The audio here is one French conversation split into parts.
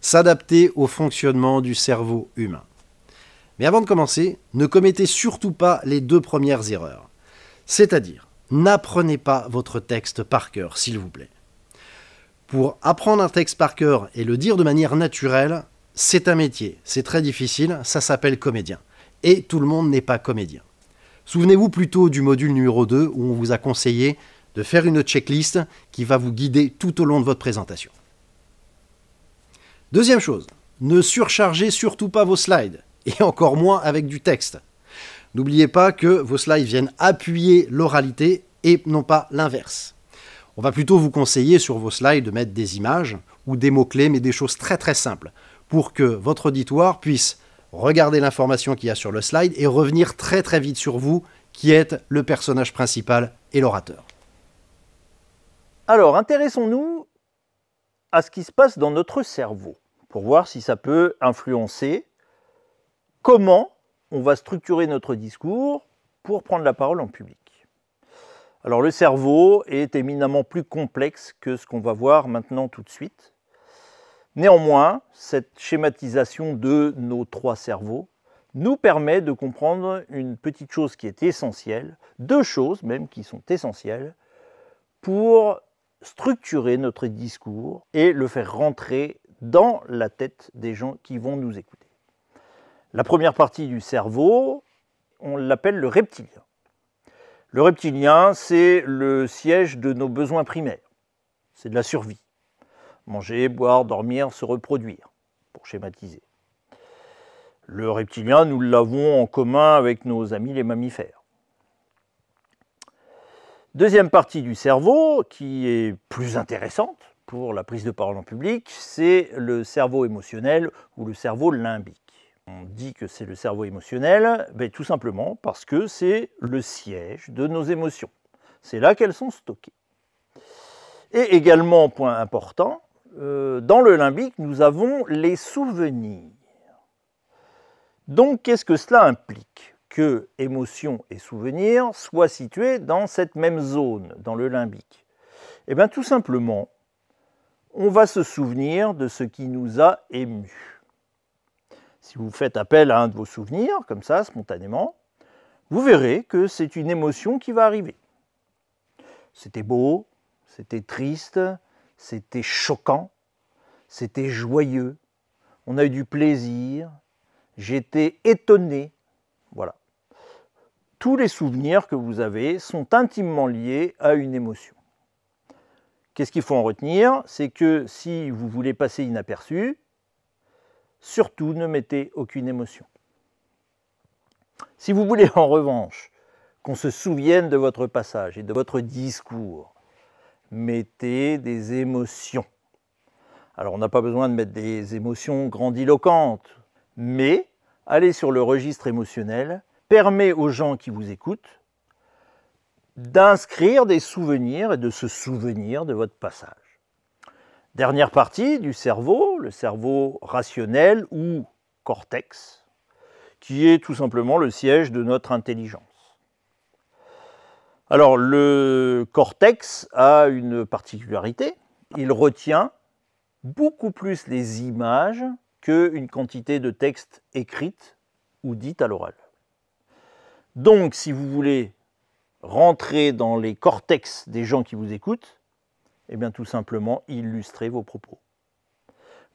s'adapter au fonctionnement du cerveau humain. Mais avant de commencer, ne commettez surtout pas les 2 premières erreurs. C'est-à-dire, n'apprenez pas votre texte par cœur, s'il vous plaît. Pour apprendre un texte par cœur et le dire de manière naturelle, c'est un métier, c'est très difficile, ça s'appelle comédien. Et tout le monde n'est pas comédien. Souvenez-vous plutôt du module numéro 2 où on vous a conseillé de faire une checklist qui va vous guider tout au long de votre présentation. Deuxième chose, ne surchargez surtout pas vos slides, et encore moins avec du texte. N'oubliez pas que vos slides viennent appuyer l'oralité et non pas l'inverse. On va plutôt vous conseiller sur vos slides de mettre des images ou des mots-clés, mais des choses très très simples, pour que votre auditoire puisse regarder l'information qu'il y a sur le slide et revenir très très vite sur vous, qui êtes le personnage principal et l'orateur. Alors, intéressons-nous à ce qui se passe dans notre cerveau, pour voir si ça peut influencer comment on va structurer notre discours pour prendre la parole en public. Alors, le cerveau est éminemment plus complexe que ce qu'on va voir maintenant tout de suite. Néanmoins, cette schématisation de nos 3 cerveaux nous permet de comprendre une petite chose qui est essentielle, 2 choses même qui sont essentielles, pour structurer notre discours et le faire rentrer dans la tête des gens qui vont nous écouter. La première partie du cerveau, on l'appelle le reptilien. Le reptilien, c'est le siège de nos besoins primaires. C'est de la survie. Manger, boire, dormir, se reproduire, pour schématiser. Le reptilien, nous l'avons en commun avec nos amis les mammifères. Deuxième partie du cerveau, qui est plus intéressante pour la prise de parole en public, c'est le cerveau émotionnel ou le cerveau limbique. On dit que c'est le cerveau émotionnel, tout simplement parce que c'est le siège de nos émotions. C'est là qu'elles sont stockées. Et également, point important, dans le limbique, nous avons les souvenirs. Donc, qu'est-ce que cela implique? Que émotion et souvenir soient situés dans cette même zone, dans le limbique. Eh bien, tout simplement, on va se souvenir de ce qui nous a émus. Si vous faites appel à un de vos souvenirs, comme ça, spontanément, vous verrez que c'est une émotion qui va arriver. C'était beau, c'était triste, c'était choquant, c'était joyeux, on a eu du plaisir, j'étais étonné, voilà. Tous les souvenirs que vous avez sont intimement liés à une émotion. Qu'est-ce qu'il faut en retenir? C'est que si vous voulez passer inaperçu, surtout ne mettez aucune émotion. Si vous voulez en revanche qu'on se souvienne de votre passage et de votre discours, mettez des émotions. Alors on n'a pas besoin de mettre des émotions grandiloquentes, mais aller sur le registre émotionnel permet aux gens qui vous écoutent d'inscrire des souvenirs et de se souvenir de votre passage. Dernière partie du cerveau, le cerveau rationnel ou cortex, qui est tout simplement le siège de notre intelligence. Alors le cortex a une particularité, il retient beaucoup plus les images qu'une quantité de texte écrite ou dite à l'oral. Donc si vous voulez rentrer dans les cortex des gens qui vous écoutent, eh bien tout simplement illustrer vos propos.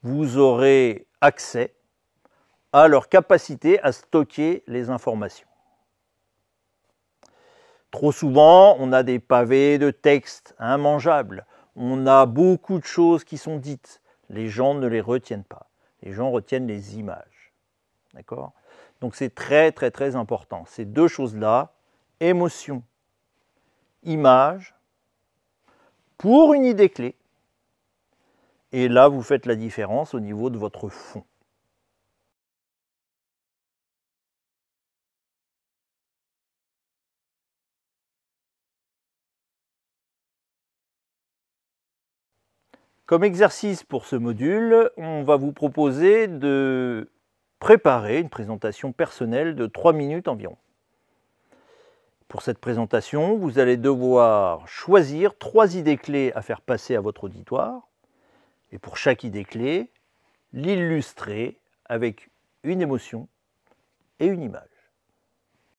Vous aurez accès à leur capacité à stocker les informations. Trop souvent, on a des pavés de texte immangeables. On a beaucoup de choses qui sont dites. Les gens ne les retiennent pas. Les gens retiennent les images. D'accord ? Donc c'est très très très important. Ces 2 choses-là, émotion, image, pour une idée clé. Et là, vous faites la différence au niveau de votre fond. Comme exercice pour ce module, on va vous proposer de préparer une présentation personnelle de 3 minutes environ. Pour cette présentation, vous allez devoir choisir 3 idées clés à faire passer à votre auditoire. Et pour chaque idée clé, l'illustrer avec une émotion et une image.